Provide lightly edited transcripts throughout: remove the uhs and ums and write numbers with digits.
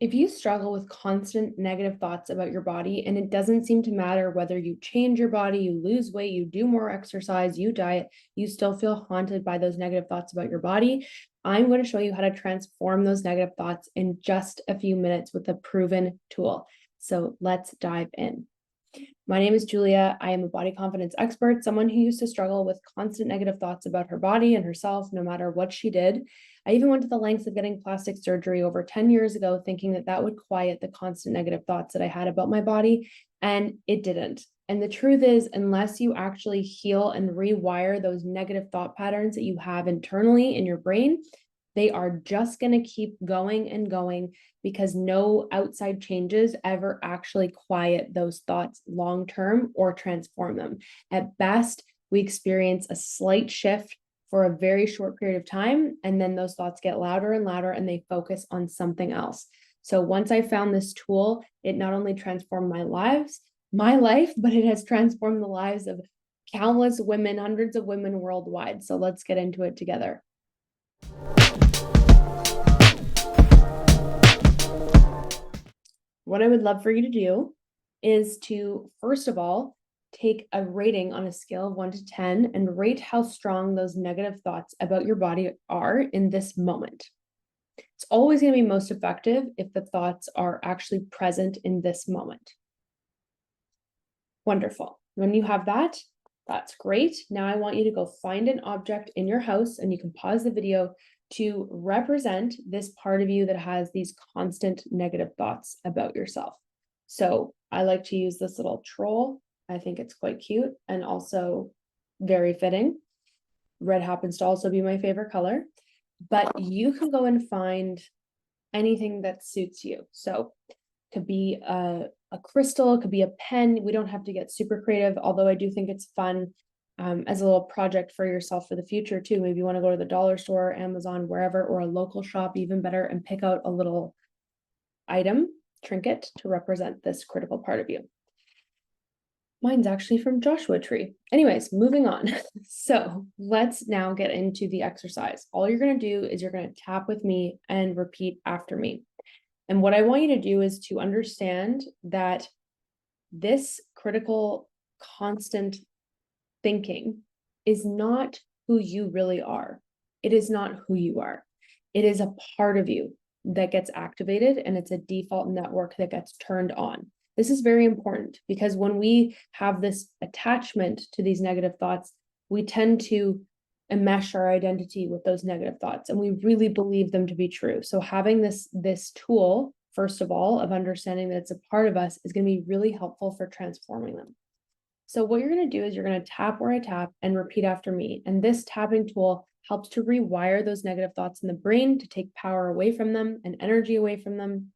If you struggle with constant negative thoughts about your body, and it doesn't seem to matter whether you change your body, you lose weight, you do more exercise, you diet, you still feel haunted by those negative thoughts about your body, I'm going to show you how to transform those negative thoughts in just a few minutes with a proven tool. So let's dive in. My name is Julia. I am a body confidence expert, someone who used to struggle with constant negative thoughts about her body and herself, no matter what she did. I even went to the lengths of getting plastic surgery over 10 years ago, thinking that that would quiet the constant negative thoughts that I had about my body, and it didn't. And the truth is, unless you actually heal and rewire those negative thought patterns that you have internally in your brain, they are just going to keep going and going because no outside changes ever actually quiet those thoughts long term or transform them. At best, we experience a slight shift for a very short period of time, and then those thoughts get louder and louder and they focus on something else. So once I found this tool, it not only transformed my life, but it has transformed the lives of countless women, hundreds of women worldwide. So let's get into it together. What I would love for you to do is to, first of all, take a rating on a scale of 1 to 10 and rate how strong those negative thoughts about your body are in this moment. It's always going to be most effective if the thoughts are actually present in this moment. Wonderful. When you have that, that's great. Now I want you to go find an object in your house, and you can pause the video to represent this part of you that has these constant negative thoughts about yourself. So I like to use this little troll. I think it's quite cute and also very fitting. Red happens to also be my favorite color, but you can go and find anything that suits you. So it could be a crystal, it could be a pen. We don't have to get super creative, although I do think it's fun as a little project for yourself for the future too. Maybe you want to go to the dollar store, Amazon, wherever, or a local shop, even better, and pick out a little item, trinket, to represent this critical part of you. Mine's actually from Joshua Tree. Anyways, moving on. So let's now get into the exercise. All you're going to do is you're going to tap with me and repeat after me. And what I want you to do is to understand that this critical, constant thinking is not who you really are. It is not who you are. It is a part of you that gets activated, and it's a default network that gets turned on. This is very important because when we have this attachment to these negative thoughts, we tend to enmesh our identity with those negative thoughts, and we really believe them to be true. So having this tool, first of all, of understanding that it's a part of us is going to be really helpful for transforming them. So what you're going to do is you're going to tap where I tap and repeat after me. And this tapping tool helps to rewire those negative thoughts in the brain, to take power away from them and energy away from them,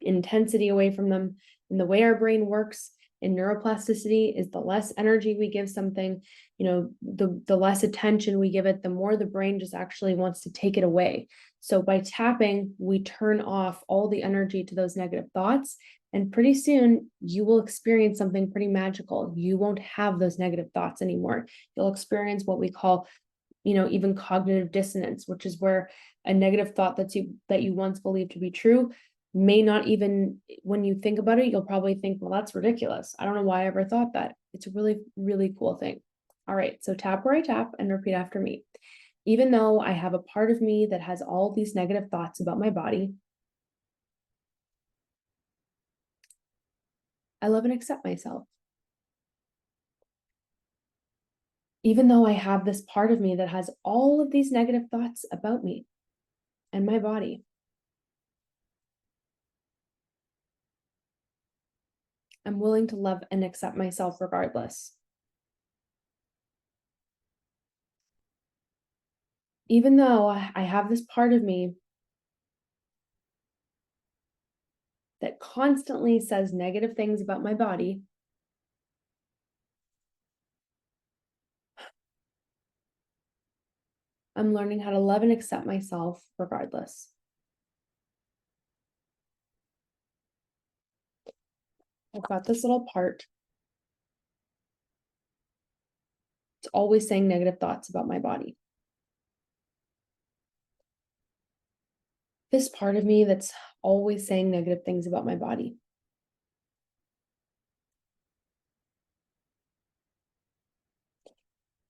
intensity away from them. And the way our brain works in neuroplasticity is the less energy we give something, the less attention we give it, the more the brain just actually wants to take it away. So by tapping, we turn off all the energy to those negative thoughts. And pretty soon you will experience something pretty magical. You won't have those negative thoughts anymore. You'll experience what we call, even cognitive dissonance, which is where a negative thought that you once believed to be true may not even, when you think about it, you'll probably think, well, that's ridiculous. I don't know why I ever thought that. It's a really, really cool thing. All right, so tap where I tap and repeat after me. Even though I have a part of me that has all these negative thoughts about my body, I love and accept myself. Even though I have this part of me that has all of these negative thoughts about me and my body, I'm willing to love and accept myself regardless. Even though I have this part of me that constantly says negative things about my body, I'm learning how to love and accept myself regardless. I've got this little part. It's always saying negative thoughts about my body. This part of me that's always saying negative things about my body.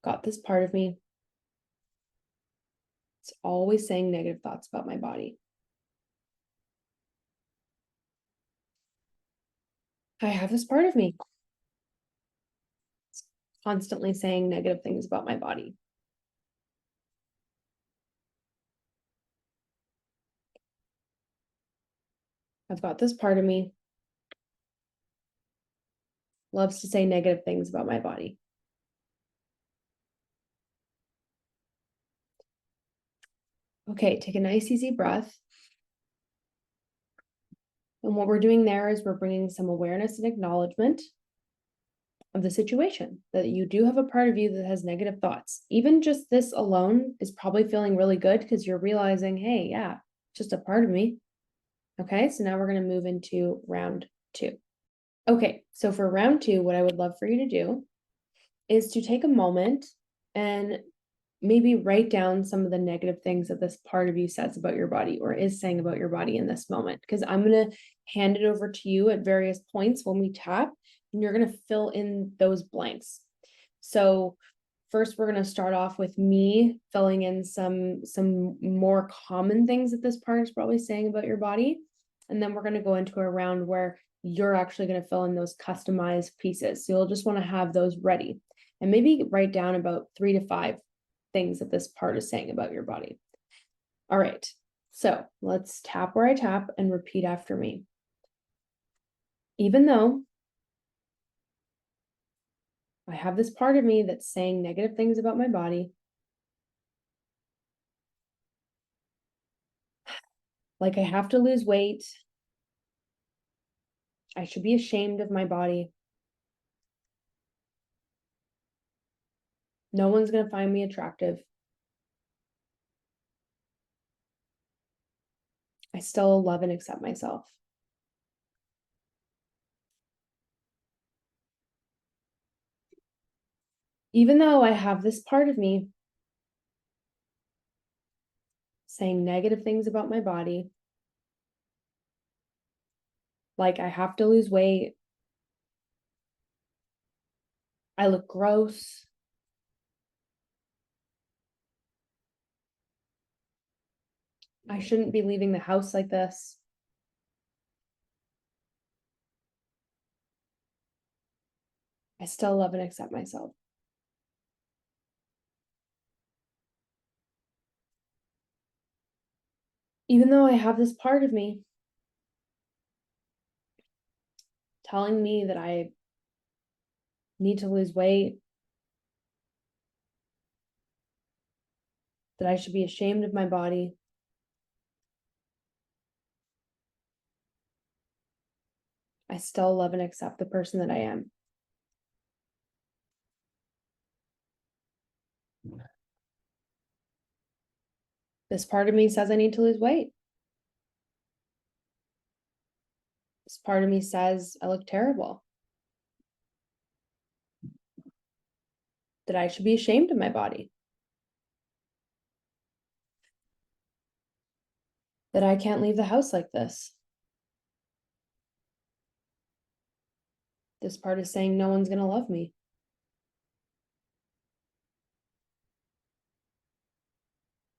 Got this part of me. It's always saying negative thoughts about my body. I have this part of me. It's constantly saying negative things about my body. I've got this part of me. Loves to say negative things about my body. Okay, take a nice easy breath. And what we're doing there is we're bringing some awareness and acknowledgement of the situation, that you do have a part of you that has negative thoughts. Even just this alone is probably feeling really good because you're realizing, hey, yeah, just a part of me. Okay, so now we're going to move into round 2. Okay, so for round 2, what I would love for you to do is to take a moment and maybe write down some of the negative things that this part of you says about your body or is saying about your body in this moment. Because I'm going to hand it over to you at various points when we tap, and you're going to fill in those blanks. So first, we're going to start off with me filling in some more common things that this part is probably saying about your body. And then we're going to go into a round where you're actually going to fill in those customized pieces. So you'll just want to have those ready and maybe write down about 3 to 5 things that this part is saying about your body. All right, so let's tap where I tap and repeat after me. Even though I have this part of me that's saying negative things about my body, like I have to lose weight, I should be ashamed of my body, no one's going to find me attractive, I still love and accept myself. Even though I have this part of me saying negative things about my body, like I have to lose weight, I look gross, I shouldn't be leaving the house like this, I still love and accept myself. Even though I have this part of me telling me that I need to lose weight, that I should be ashamed of my body, I still love and accept the person that I am. This part of me says I need to lose weight. This part of me says I look terrible, that I should be ashamed of my body, that I can't leave the house like this. This part is saying no one's going to love me.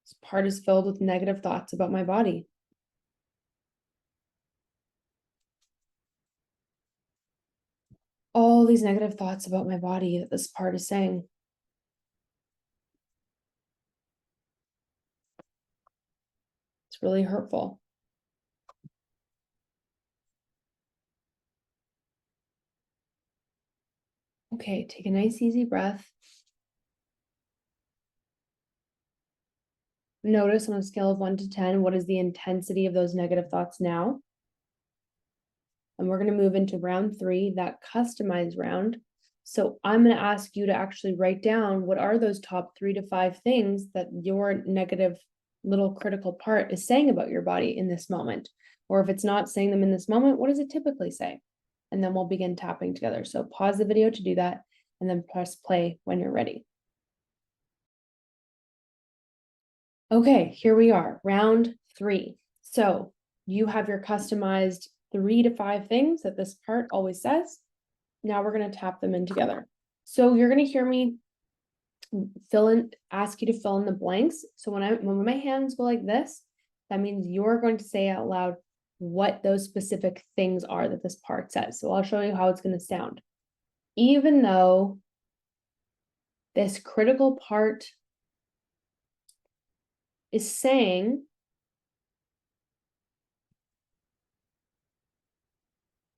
This part is filled with negative thoughts about my body. All these negative thoughts about my body that this part is saying. It's really hurtful. Okay, take a nice easy breath. Notice on a scale of 1 to 10, what is the intensity of those negative thoughts now? And we're going to move into round 3, that customized round. So I'm going to ask you to actually write down what are those top 3 to 5 things that your negative little critical part is saying about your body in this moment. Or if it's not saying them in this moment, what does it typically say? And then we'll begin tapping together. So pause the video to do that and then press play when you're ready. Okay, here we are, round 3. So You have your customized 3 to 5 things that this part always says. Now we're going to tap them in together. So you're going to hear me ask you to fill in the blanks. So when my hands go like this, that means you're going to say out loud what those specific things are that this part says. So I'll show you how it's going to sound. Even though this critical part is saying,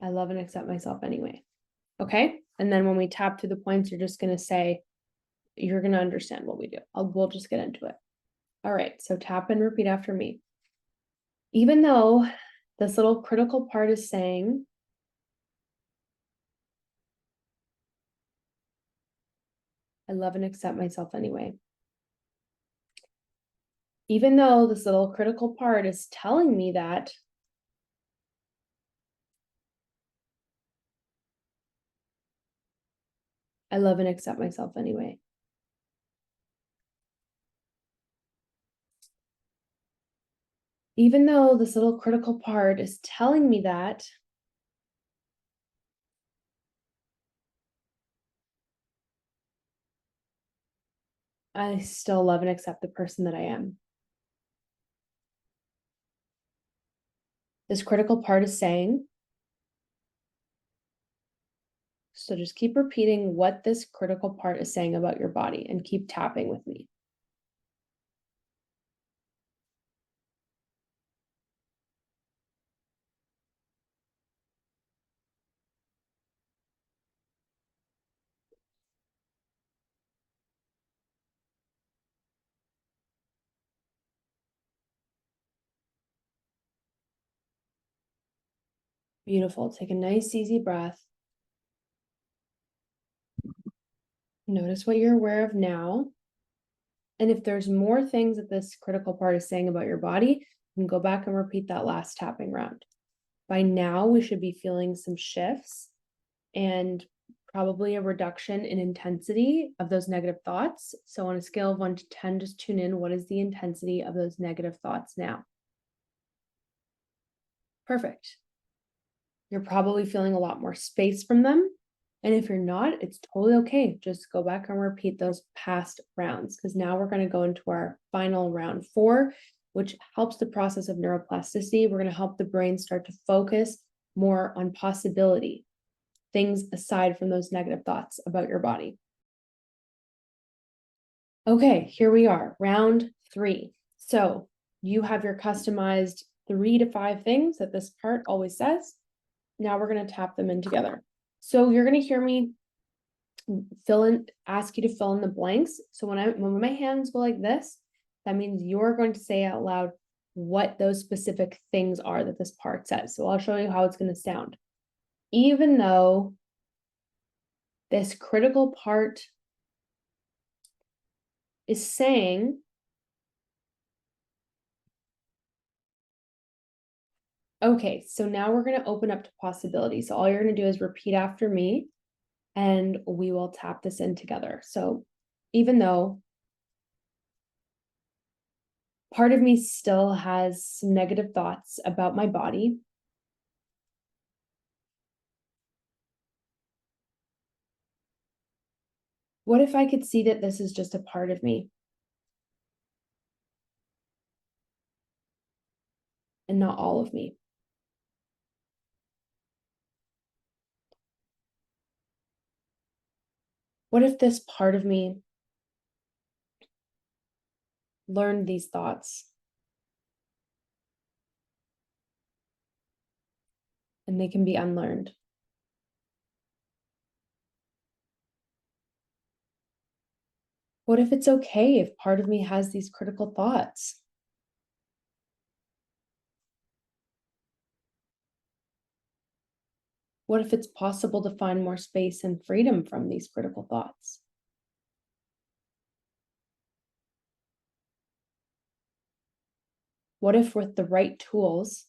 I love and accept myself anyway. Okay. And then when we tap through the points, you're just going to say, you're going to understand what we do. We'll just get into it. All right. So tap and repeat after me. Even though this little critical part is saying, I love and accept myself anyway. Even though this little critical part is telling me that, I love and accept myself anyway. Even though this little critical part is telling me that, I still love and accept the person that I am. This critical part is saying, so just keep repeating what this critical part is saying about your body and keep tapping with me. Beautiful. Take a nice, easy breath. Notice what you're aware of now. And if there's more things that this critical part is saying about your body, you can go back and repeat that last tapping round. By now, we should be feeling some shifts and probably a reduction in intensity of those negative thoughts. So on a scale of 1 to 10, just tune in. What is the intensity of those negative thoughts now? Perfect. You're probably feeling a lot more space from them. And if you're not, it's totally okay. Just go back and repeat those past rounds, because now we're going to go into our final round 4, which helps the process of neuroplasticity. We're going to help the brain start to focus more on possibility, things aside from those negative thoughts about your body. Okay, here we are, round 3. So you have your customized 3 to 5 things that this part always says. Now we're going to tap them in together. So you're going to hear me ask you to fill in the blanks. So when my hands go like this, that means you're going to say out loud what those specific things are that this part says. So I'll show you how it's going to sound. Even though this critical part is saying, okay, so now we're going to open up to possibility. So all you're going to do is repeat after me and we will tap this in together. So even though part of me still has some negative thoughts about my body, what if I could see that this is just a part of me and not all of me? What if this part of me learned these thoughts and they can be unlearned? What if it's okay if part of me has these critical thoughts? What if it's possible to find more space and freedom from these critical thoughts? What if with the right tools,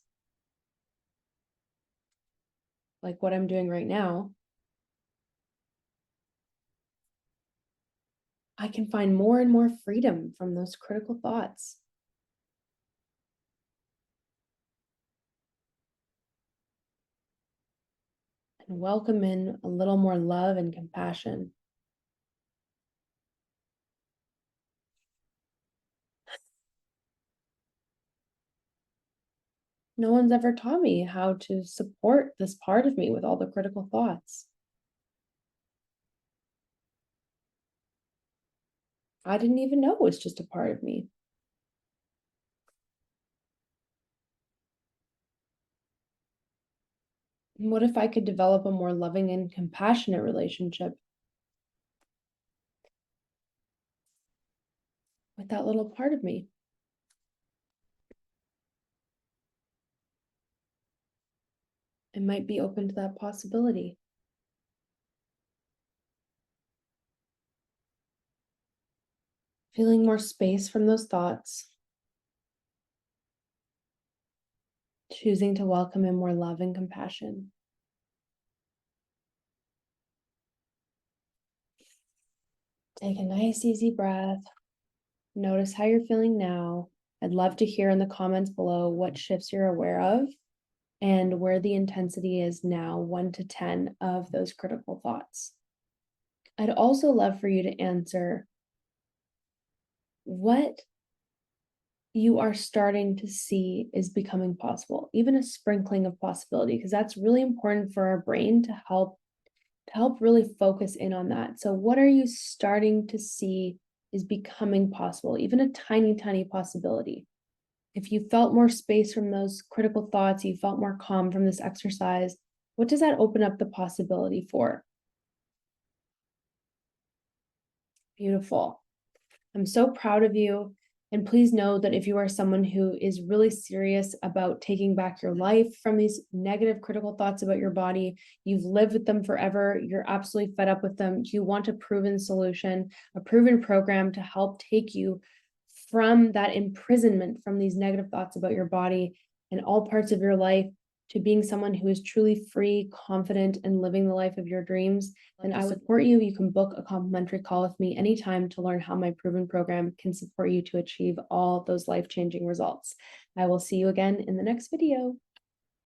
like what I'm doing right now, I can find more and more freedom from those critical thoughts? and welcome in a little more love and compassion. No one's ever taught me how to support this part of me with all the critical thoughts. I didn't even know it was just a part of me. And what if I could develop a more loving and compassionate relationship with that little part of me? I might be open to that possibility. Feeling more space from those thoughts, choosing to welcome in more love and compassion. Take a nice, easy breath. Notice how you're feeling now. I'd love to hear in the comments below what shifts you're aware of and where the intensity is now, 1 to 10 of those critical thoughts. I'd also love for you to answer what you are starting to see is becoming possible, even a sprinkling of possibility, because that's really important for our brain to help really focus in on that. So what are you starting to see is becoming possible, even a tiny, tiny possibility? If you felt more space from those critical thoughts, you felt more calm from this exercise, what does that open up the possibility for? Beautiful. I'm so proud of you. And please know that if you are someone who is really serious about taking back your life from these negative, critical thoughts about your body, you've lived with them forever, you're absolutely fed up with them, you want a proven solution, a proven program to help take you from that imprisonment from these negative thoughts about your body and all parts of your life to being someone who is truly free, confident, and living the life of your dreams, then I would support you. You can book a complimentary call with me anytime to learn how my proven program can support you to achieve all those life-changing results. I will see you again in the next video.